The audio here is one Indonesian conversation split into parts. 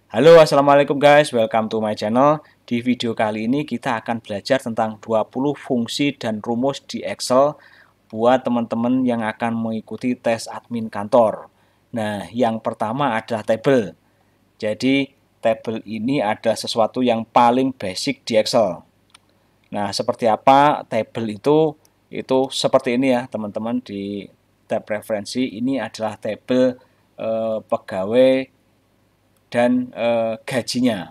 Halo, assalamualaikum guys, welcome to my channel. Di video kali ini kita akan belajar tentang 20 fungsi dan rumus di Excel buat teman-teman yang akan mengikuti tes admin kantor. Nah, yang pertama adalah table. Jadi, table ini adalah sesuatu yang paling basic di Excel. Nah, seperti apa table itu? Itu seperti ini ya, teman-teman. Di tab referensi ini adalah table pegawai dan gajinya.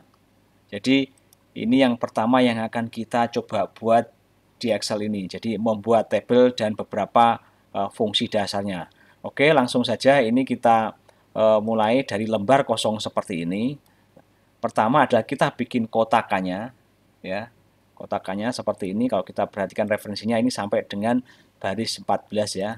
Jadi ini yang pertama yang akan kita coba buat di Excel ini. Jadi membuat tabel dan beberapa fungsi dasarnya. Oke, langsung saja ini kita mulai dari lembar kosong seperti ini. Pertama adalah kita bikin kotakannya, ya. Kotakannya seperti ini. Kalau kita perhatikan referensinya ini sampai dengan baris 14 ya.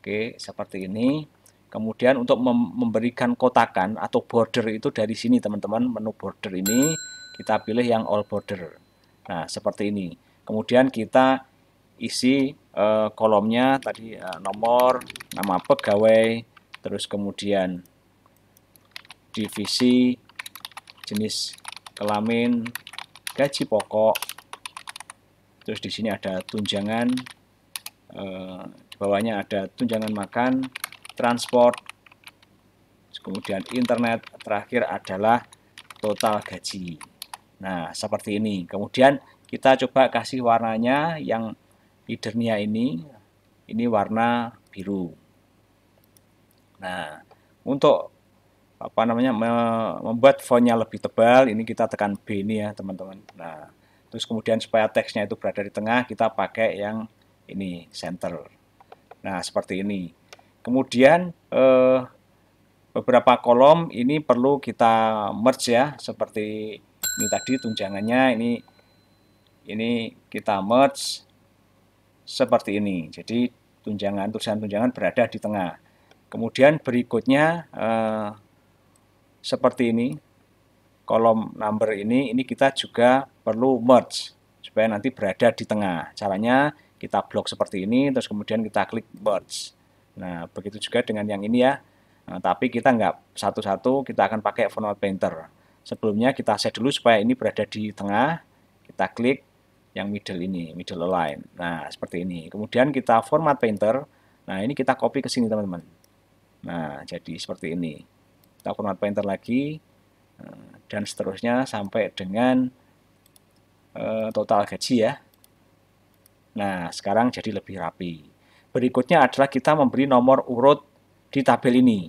Oke, seperti ini. Kemudian untuk memberikan kotakan atau border itu dari sini teman-teman, menu border ini kita pilih yang all border. Nah, seperti ini. Kemudian kita isi kolomnya tadi nomor, nama pegawai, terus kemudian divisi, jenis kelamin, gaji pokok. Terus di sini ada tunjangan, di bawahnya ada tunjangan makan, transport, kemudian internet, terakhir adalah total gaji. Nah, seperti ini. Kemudian kita coba kasih warnanya yang leadernya ini warna biru. Nah, untuk membuat fontnya lebih tebal, ini kita tekan B ini ya, teman-teman. Nah, terus kemudian supaya teksnya itu berada di tengah, kita pakai yang ini center. Nah, seperti ini. Kemudian beberapa kolom ini perlu kita merge ya, seperti ini tadi tunjangannya ini kita merge seperti ini. Jadi tulisan tunjangan berada di tengah. Kemudian berikutnya seperti ini. Kolom number ini kita juga perlu merge supaya nanti berada di tengah. Caranya kita blok seperti ini, terus kemudian kita klik merge. Nah, begitu juga dengan yang ini ya. Nah, tapi kita nggak satu-satu, kita akan pakai Format Painter. Sebelumnya kita set dulu supaya ini berada di tengah. Kita klik yang middle ini, middle align. Nah, seperti ini. Kemudian kita Format Painter. Nah, ini kita copy ke sini teman-teman. Nah, jadi seperti ini. Kita Format Painter lagi. Dan seterusnya sampai dengan total gaji ya. Nah, sekarang jadi lebih rapi. Berikutnya adalah kita memberi nomor urut di tabel ini.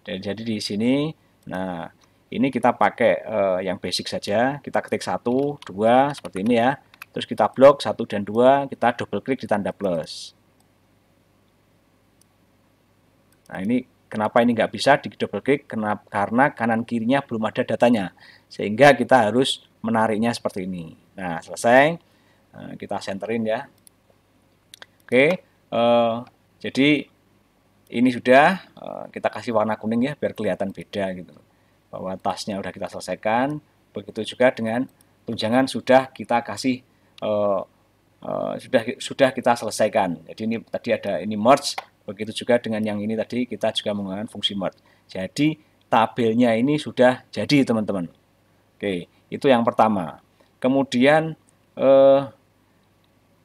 Jadi di sini, nah ini kita pakai yang basic saja. Kita ketik 1, 2, seperti ini ya. Terus kita blok 1 dan 2, kita double klik di tanda plus. Nah, ini kenapa ini nggak bisa di double klik? Karena kanan kirinya belum ada datanya. Sehingga kita harus menariknya seperti ini. Nah, selesai. Kita centerin ya. Oke, jadi ini sudah kita kasih warna kuning ya biar kelihatan beda gitu. Bahwa tasnya udah kita selesaikan. Begitu juga dengan tunjangan sudah kita kasih sudah kita selesaikan. Jadi ini tadi ada ini merge. Begitu juga dengan yang ini tadi kita juga menggunakan fungsi merge. Jadi tabelnya ini sudah jadi teman-teman. Oke, itu yang pertama. Kemudian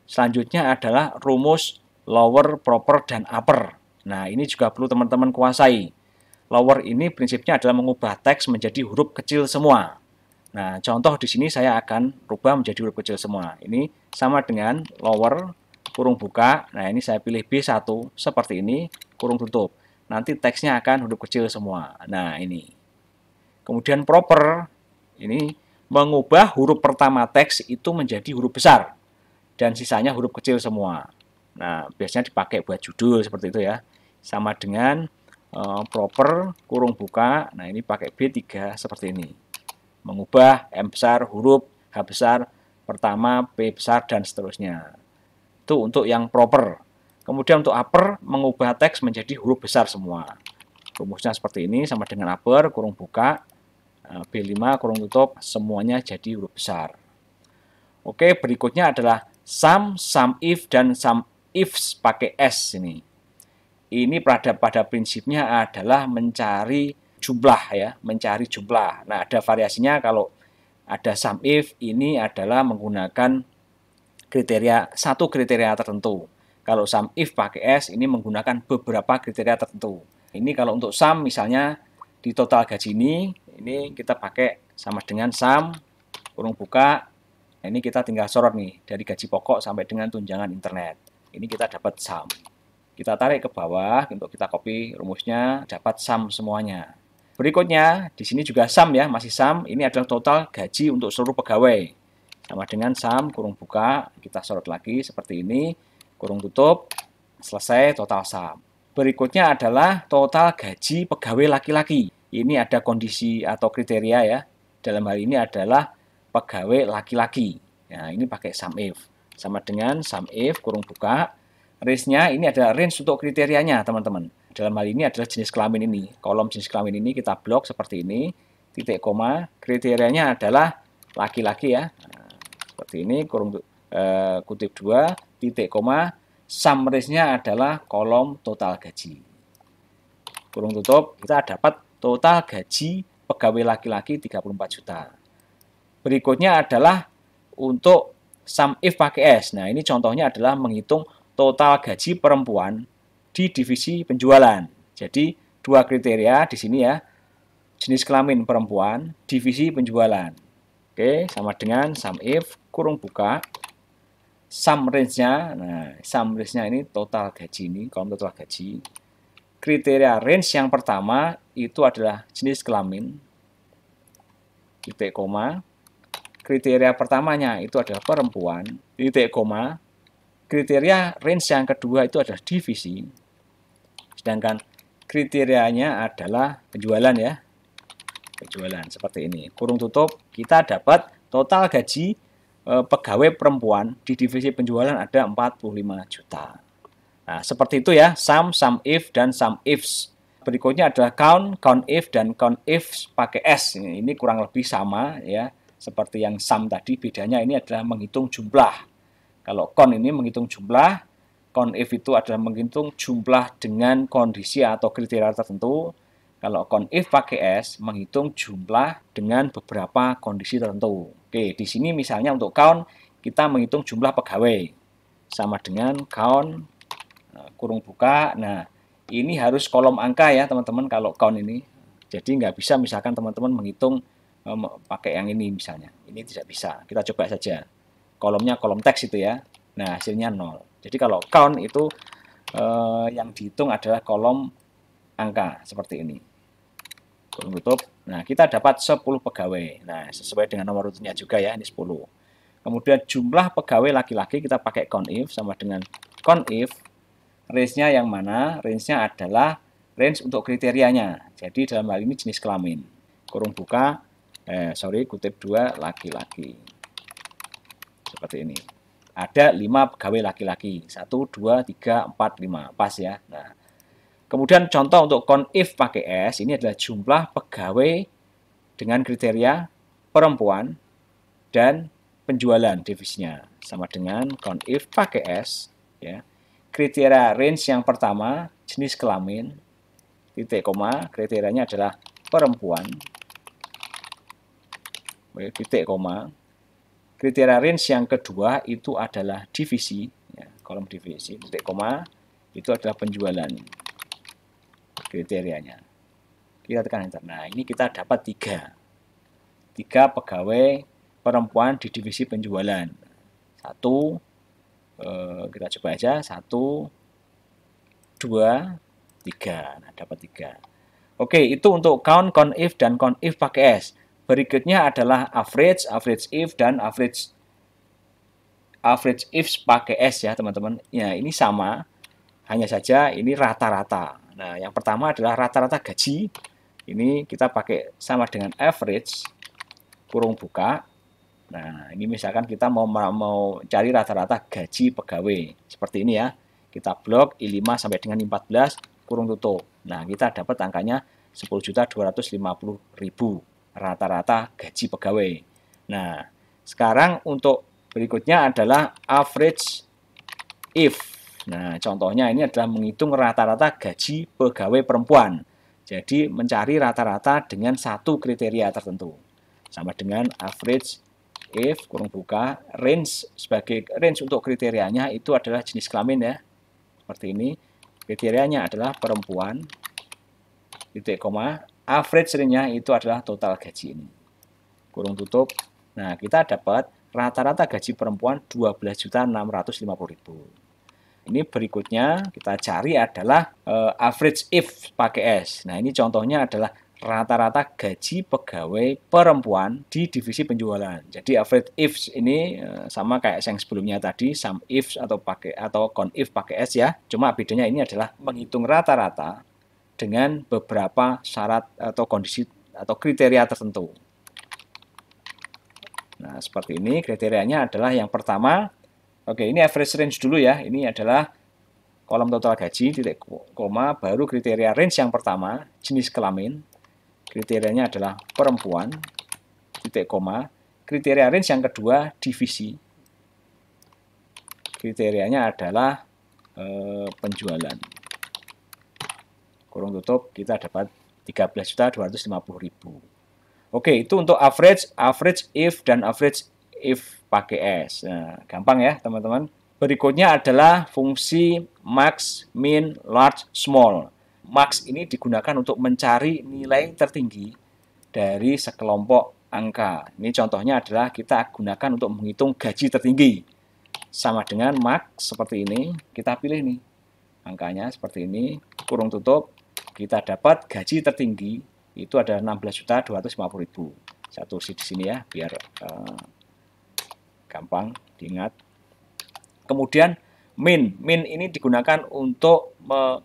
selanjutnya adalah rumus lower, proper, dan upper. Nah, ini juga perlu teman-teman kuasai. Lower ini prinsipnya adalah mengubah teks menjadi huruf kecil semua. Nah, contoh di sini saya akan rubah menjadi huruf kecil semua. Ini sama dengan lower, kurung buka. Nah, ini saya pilih B1 seperti ini, kurung tutup. Nanti teksnya akan huruf kecil semua. Nah, ini. Kemudian proper, ini mengubah huruf pertama teks itu menjadi huruf besar. Dan sisanya huruf kecil semua. Nah, biasanya dipakai buat judul seperti itu ya. Sama dengan proper, kurung buka. Nah, ini pakai B3 seperti ini. Mengubah M besar, huruf H besar, pertama, P besar, dan seterusnya. Itu untuk yang proper. Kemudian untuk upper, mengubah teks menjadi huruf besar semua. Rumusnya seperti ini, sama dengan upper, kurung buka, B5, kurung tutup, semuanya jadi huruf besar. Oke, berikutnya adalah sum, sum if, dan sum ifs pakai S ini. Ini pada prinsipnya adalah mencari jumlah ya, mencari jumlah. Nah, ada variasinya. Kalau ada sum if, ini adalah menggunakan satu kriteria tertentu. Kalau sum if pakai S, ini menggunakan beberapa kriteria tertentu. Ini kalau untuk sum, misalnya di total gaji ini kita pakai sama dengan sum kurung buka. Ini kita tinggal sorot nih, dari gaji pokok sampai dengan tunjangan internet. Ini kita dapat sum. Kita tarik ke bawah untuk kita copy rumusnya, dapat sum semuanya. Berikutnya, di sini juga sum ya, masih sum. Ini adalah total gaji untuk seluruh pegawai. Sama dengan sum kurung buka, kita sorot lagi seperti ini, kurung tutup, selesai total sum. Berikutnya adalah total gaji pegawai laki-laki. Ini ada kondisi atau kriteria ya. Dalam hal ini adalah pegawai laki-laki. Nah, ini pakai sum if. Sama dengan sum if kurung buka. Range-nya ini ada range untuk kriterianya, teman-teman. Dalam hal ini adalah jenis kelamin ini. Kolom jenis kelamin ini kita blok seperti ini. Titik koma. Kriterianya adalah laki-laki ya. Nah, seperti ini kutip 2 titik koma. Sum range-nya adalah kolom total gaji. Kurung tutup, kita dapat total gaji pegawai laki-laki 34 juta. Berikutnya adalah untuk sum if pakai S. Nah, ini contohnya adalah menghitung total gaji perempuan di divisi penjualan. Jadi, dua kriteria di sini ya. Jenis kelamin perempuan, divisi penjualan. Oke, sama dengan sum if kurung buka. Sum range-nya, nah sum range-nya ini total gaji ini, kolom total gaji. Kriteria range yang pertama itu adalah jenis kelamin, titik koma. Kriteria pertamanya itu adalah perempuan, titik koma. Kriteria range yang kedua itu adalah divisi. Sedangkan kriterianya adalah penjualan ya. Penjualan seperti ini. Kurung tutup, kita dapat total gaji pegawai perempuan di divisi penjualan ada 45 juta. Nah, seperti itu ya, sum if, dan sum ifs. Berikutnya adalah count if, dan count ifs pakai S. Ini kurang lebih sama ya, seperti yang sum tadi. Bedanya ini adalah menghitung jumlah. Kalau count ini menghitung jumlah, count if itu adalah menghitung jumlah dengan kondisi atau kriteria tertentu. Kalau count if pakai S, menghitung jumlah dengan beberapa kondisi tertentu. Oke, di sini misalnya untuk count, kita menghitung jumlah pegawai. Sama dengan count, kurung buka. Nah, ini harus kolom angka ya, teman-teman, kalau count ini. Jadi, nggak bisa misalkan teman-teman menghitung pakai yang ini misalnya. Ini tidak bisa. Kita coba saja. Kolomnya kolom teks itu ya. Nah, hasilnya 0. Jadi, kalau count itu yang dihitung adalah kolom angka seperti ini. Kurung tutup. Nah, kita dapat 10 pegawai. Nah, sesuai dengan nomor urutnya juga ya, ini 10. Kemudian jumlah pegawai laki-laki kita pakai count if, sama dengan count if. Range-nya yang mana? Range-nya adalah range untuk kriterianya. Jadi dalam hal ini jenis kelamin. Kurung buka, kutip 2 laki-laki. Seperti ini. Ada 5 pegawai laki-laki. 1, 2, 3, 4, 5. Pas ya. Nah, kemudian contoh untuk count if pakai S, ini adalah jumlah pegawai dengan kriteria perempuan dan penjualan divisinya. Sama dengan count if pakai S, ya. Kriteria range yang pertama, jenis kelamin, titik koma, kriterianya adalah perempuan, titik koma. Kriteria range yang kedua itu adalah divisi, ya, kolom divisi, titik koma, itu adalah penjualan. Kriterianya. Kita tekan enter. Nah, ini kita dapat 3 pegawai perempuan di divisi penjualan. 1, kita coba aja, 1, 2, 3. Nah, dapat 3. Oke, itu untuk count if, dan count if pakai S. Berikutnya adalah average if, dan average if pakai S ya, teman-teman. Ya, ini sama. Hanya saja ini rata-rata. Nah, yang pertama adalah rata-rata gaji. Ini kita pakai sama dengan average, kurung buka. Nah, ini misalkan kita mau cari rata-rata gaji pegawai. Seperti ini ya. Kita blok I5 sampai dengan 14, kurung tutup. Nah, kita dapat angkanya 10.250.000 rata-rata gaji pegawai. Nah, sekarang untuk berikutnya adalah average if. Nah, contohnya ini adalah menghitung rata-rata gaji pegawai perempuan. Jadi mencari rata-rata dengan satu kriteria tertentu. Sama dengan average if kurung buka range, sebagai range untuk kriterianya itu adalah jenis kelamin ya. Seperti ini. Kriterianya adalah perempuan. Titik koma. Average range-nya itu adalah total gaji ini. Kurung tutup. Nah, kita dapat rata-rata gaji perempuan 12.650.000. Ini berikutnya kita cari adalah average if pakai S. Nah, ini contohnya adalah rata-rata gaji pegawai perempuan di divisi penjualan. Jadi average if ini sama kayak yang sebelumnya tadi, sum if atau con if pakai S ya. Cuma bedanya ini adalah menghitung rata-rata dengan beberapa syarat atau kondisi atau kriteria tertentu. Nah, seperti ini kriterianya adalah yang pertama. Oke, ini average range dulu ya. Ini adalah kolom total gaji, titik koma, baru kriteria range yang pertama, jenis kelamin. Kriterianya adalah perempuan, titik koma. Kriteria range yang kedua, divisi. Kriterianya adalah penjualan. Kurung tutup, kita dapat 13.250.000. Oke, itu untuk average if, dan average if pakai S. Nah, gampang ya teman-teman. Berikutnya adalah fungsi max, min, large, small. Max ini digunakan untuk mencari nilai tertinggi dari sekelompok angka. Ini contohnya adalah kita gunakan untuk menghitung gaji tertinggi. Sama dengan max seperti ini, kita pilih nih. Angkanya seperti ini, kurung tutup, kita dapat gaji tertinggi itu ada 16.250.000. Saya tulis di sini ya, biar gampang diingat. Kemudian min ini digunakan untuk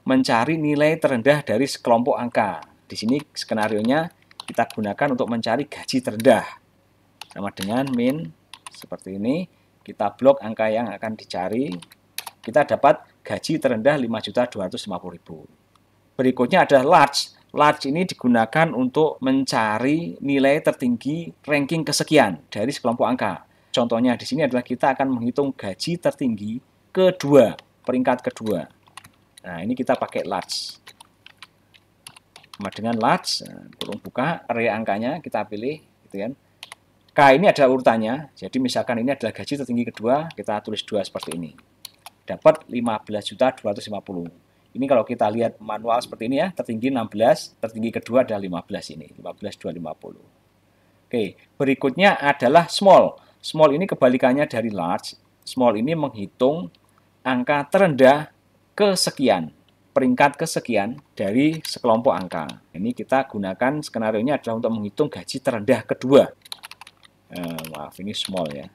mencari nilai terendah dari sekelompok angka. Di sini skenarionya kita gunakan untuk mencari gaji terendah. Sama dengan min seperti ini, kita blok angka yang akan dicari. Kita dapat gaji terendah 5.250.000. Berikutnya adalah large. Large ini digunakan untuk mencari nilai tertinggi ranking kesekian dari sekelompok angka. Contohnya di sini adalah kita akan menghitung gaji tertinggi kedua, peringkat kedua. Nah, ini kita pakai large. Sama dengan large, kurung buka, array angkanya kita pilih, gitu kan. K ini adalah urutannya, jadi misalkan ini adalah gaji tertinggi kedua, kita tulis 2 seperti ini. Dapat 15.250.000. Ini kalau kita lihat manual seperti ini ya, tertinggi 16, tertinggi kedua adalah 15 ini, 15.250. Oke, berikutnya adalah small. Small ini kebalikannya dari large. Small ini menghitung angka terendah kesekian, peringkat kesekian dari sekelompok angka. Ini kita gunakan skenario-nya adalah untuk menghitung gaji terendah kedua. Maaf, ini small ya.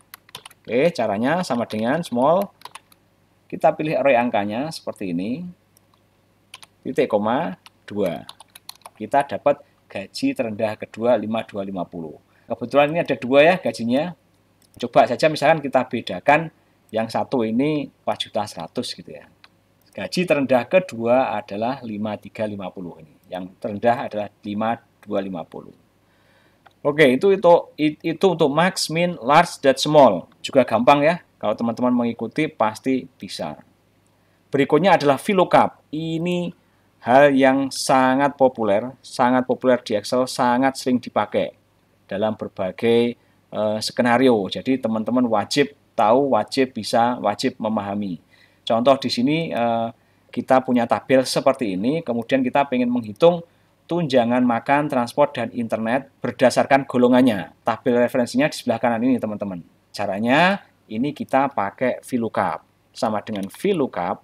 Oke, caranya sama dengan small. Kita pilih array angkanya seperti ini. Titik koma 2. Kita dapat gaji terendah kedua 5.250. Kebetulan ini ada 2 ya gajinya. Coba saja misalkan kita bedakan yang satu ini 4.100.000 gitu ya. Gaji terendah kedua adalah 5.350 ini. Yang terendah adalah 5.250. Oke, itu untuk max, min, large, dan small. Juga gampang ya. Kalau teman-teman mengikuti pasti bisa. Berikutnya adalah VLOOKUP. Ini hal yang sangat populer di Excel, sangat sering dipakai dalam berbagai skenario. Jadi teman-teman wajib tahu, wajib bisa, wajib memahami. Contoh di sini kita punya tabel seperti ini, kemudian kita ingin menghitung tunjangan makan, transport, dan internet berdasarkan golongannya. Tabel referensinya di sebelah kanan ini teman-teman. Caranya ini kita pakai VLOOKUP. Sama dengan VLOOKUP,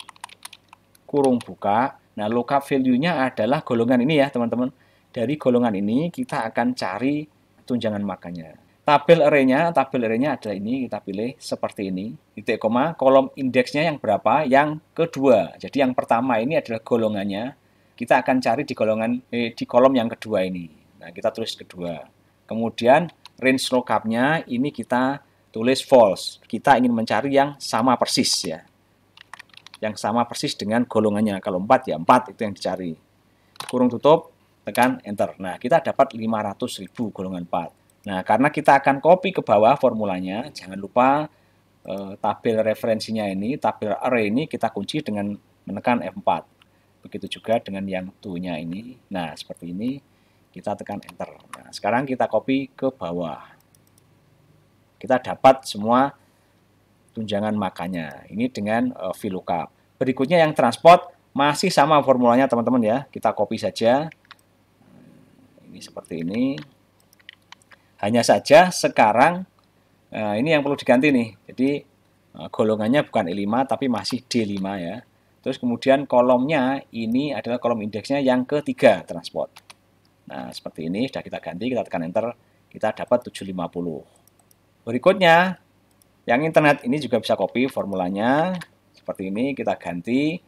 kurung buka. Nah, lookup value-nya adalah golongan ini ya teman-teman. Dari golongan ini kita akan cari tunjangan makannya. Tabel array-nya adalah ini, kita pilih seperti ini, titik koma, kolom indeksnya yang berapa? Yang kedua. Jadi yang pertama ini adalah golongannya, kita akan cari di kolom yang kedua ini. Nah, kita tulis kedua. Kemudian range lookup-nya ini kita tulis false. Kita ingin mencari yang sama persis ya. Yang sama persis dengan golongannya. Kalau 4 ya 4 itu yang dicari. Kurung tutup, tekan enter. Nah, kita dapat 500.000 golongan 4. Nah, karena kita akan copy ke bawah formulanya, jangan lupa tabel referensinya ini, tabel array ini kita kunci dengan menekan F4. Begitu juga dengan yang to-nya ini. Nah, seperti ini. Kita tekan enter. Nah, sekarang kita copy ke bawah. Kita dapat semua tunjangan makannya. Ini dengan VLOOKUP. Berikutnya yang transport masih sama formulanya teman-teman ya. Kita copy saja. Ini seperti ini. Hanya saja sekarang ini yang perlu diganti nih. Jadi golongannya bukan E5 tapi masih D5 ya. Terus kemudian kolomnya ini adalah kolom indeksnya yang ketiga transport. Nah, seperti ini sudah kita ganti, kita tekan enter, kita dapat 750. Berikutnya, yang internet ini juga bisa copy formulanya. Seperti ini, kita ganti.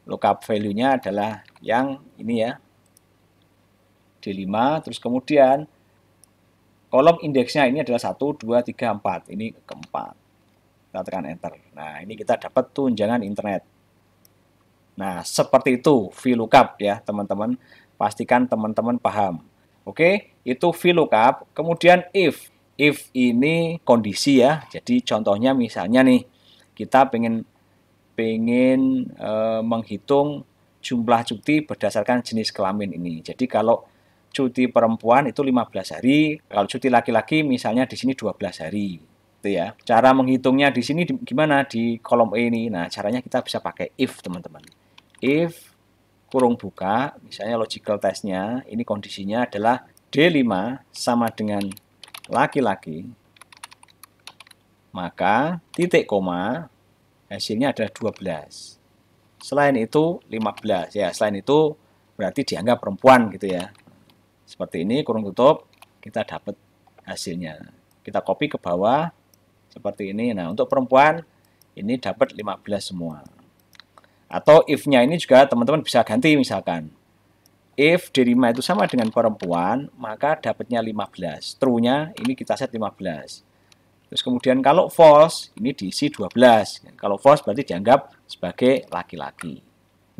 Lookup value-nya adalah yang ini ya. D5, terus kemudian kolom indeksnya ini adalah 1, 2, 3, 4. Ini keempat. Kita tekan enter. Nah, ini kita dapat tunjangan internet. Nah, seperti itu VLOOKUP ya, teman-teman. Pastikan teman-teman paham. Oke, itu VLOOKUP. Kemudian if. If ini kondisi ya. Jadi contohnya misalnya nih, kita pengen menghitung jumlah cuti berdasarkan jenis kelamin ini. Jadi kalau cuti perempuan itu 15 hari, kalau cuti laki-laki misalnya di sini 12 hari. Itu ya. Cara menghitungnya di sini gimana di kolom E ini? Nah, caranya kita bisa pakai if, teman-teman. If kurung buka, misalnya logical testnya, ini kondisinya adalah D5 sama dengan laki-laki, maka titik koma, hasilnya adalah 12. Selain itu 15, ya selain itu berarti dianggap perempuan gitu ya. Seperti ini, kurung tutup, kita dapat hasilnya. Kita copy ke bawah, seperti ini. Nah, untuk perempuan, ini dapat 15 semua. Atau if-nya ini juga teman-teman bisa ganti misalkan. If D5 itu sama dengan perempuan, maka dapatnya 15. True-nya ini kita set 15. Terus kemudian kalau false, ini diisi 12. Kalau false berarti dianggap sebagai laki-laki.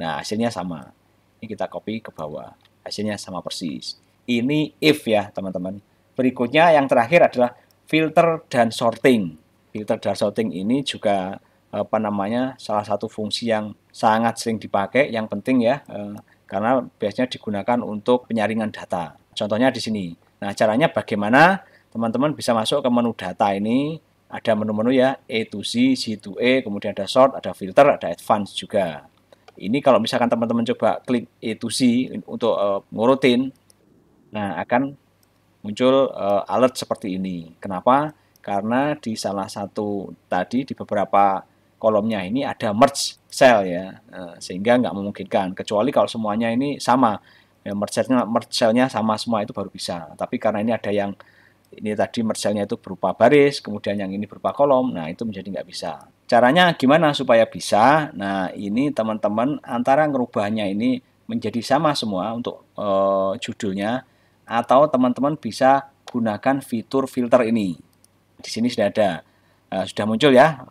Nah, hasilnya sama. Ini kita copy ke bawah. Hasilnya sama persis. Ini if ya, teman-teman. Berikutnya yang terakhir adalah filter dan sorting. Filter dan sorting ini juga salah satu fungsi yang sangat sering dipakai, yang penting ya, karena biasanya digunakan untuk penyaringan data. Contohnya di sini. Nah, caranya bagaimana? Teman-teman bisa masuk ke menu data ini, ada menu-menu ya, A to Z, Z to E, kemudian ada sort, ada filter, ada advance juga. Ini kalau misalkan teman-teman coba klik A to Z untuk ngurutin, nah akan muncul alert seperti ini. Kenapa? Karena di salah satu tadi, di beberapa kolomnya ini ada merge cell ya, sehingga nggak memungkinkan. Kecuali kalau semuanya ini sama, ya, merge cell-nya sama semua itu baru bisa. Tapi karena ini ada yang ini tadi merge cell-nya itu berupa baris, kemudian yang ini berupa kolom, nah itu menjadi nggak bisa. Caranya gimana supaya bisa? Nah, ini teman-teman antara ngerubahnya ini menjadi sama semua untuk judulnya, atau teman-teman bisa gunakan fitur filter ini. Di sini sudah ada, sudah muncul ya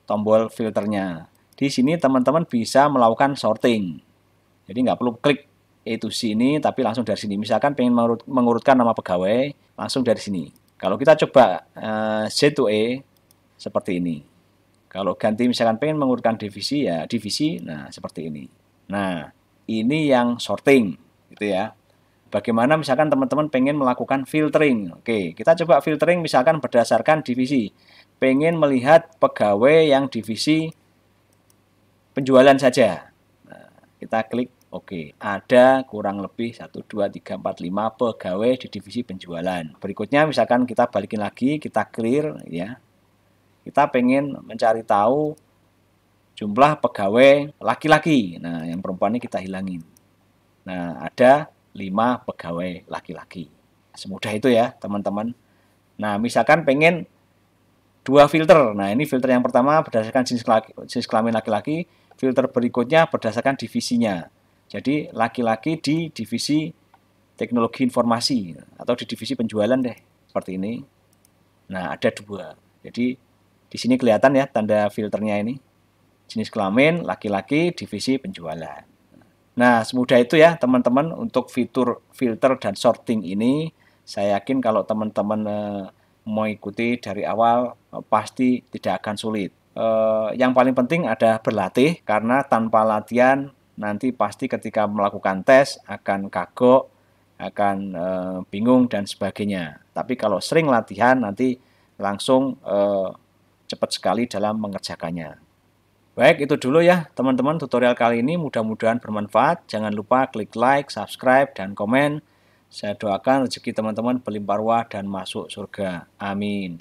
tombol filternya. Di sini teman-teman bisa melakukan sorting. Jadi nggak perlu klik A to Z ini, tapi langsung dari sini. Misalkan pengen mengurutkan nama pegawai, langsung dari sini. Kalau kita coba Z to E, seperti ini. Kalau ganti misalkan pengen mengurutkan divisi, ya divisi, nah seperti ini. Nah, ini yang sorting, gitu ya. Bagaimana misalkan teman-teman pengen melakukan filtering. Oke, kita coba filtering misalkan berdasarkan divisi. Pengen melihat pegawai yang divisi penjualan saja. Nah, kita klik oke. Ada kurang lebih 1, 2, 3, 4, 5 pegawai di divisi penjualan. Berikutnya misalkan kita balikin lagi, kita clear ya. Kita pengen mencari tahu jumlah pegawai laki-laki. Nah, yang perempuan ini kita hilangin. Nah, ada 5 pegawai laki-laki. Semudah itu ya, teman-teman. Nah, misalkan pengen 2 filter. Nah, ini filter yang pertama berdasarkan jenis kelamin laki-laki, filter berikutnya berdasarkan divisinya. Jadi, laki-laki di divisi teknologi informasi atau di divisi penjualan deh, seperti ini. Nah, ada 2. Jadi, di sini kelihatan ya tanda filternya ini. Jenis kelamin laki-laki, divisi penjualan. Nah, semudah itu ya teman-teman untuk fitur filter dan sorting ini. Saya yakin kalau teman-teman mau ikuti dari awal pasti tidak akan sulit. Yang paling penting ada berlatih, karena tanpa latihan nanti pasti ketika melakukan tes akan kagok, akan bingung dan sebagainya. Tapi kalau sering latihan nanti langsung cepat sekali dalam mengerjakannya. Baik, itu dulu ya teman-teman tutorial kali ini, mudah-mudahan bermanfaat. Jangan lupa klik like, subscribe, dan komen. Saya doakan rezeki teman-teman berlimpah ruah dan masuk surga. Amin.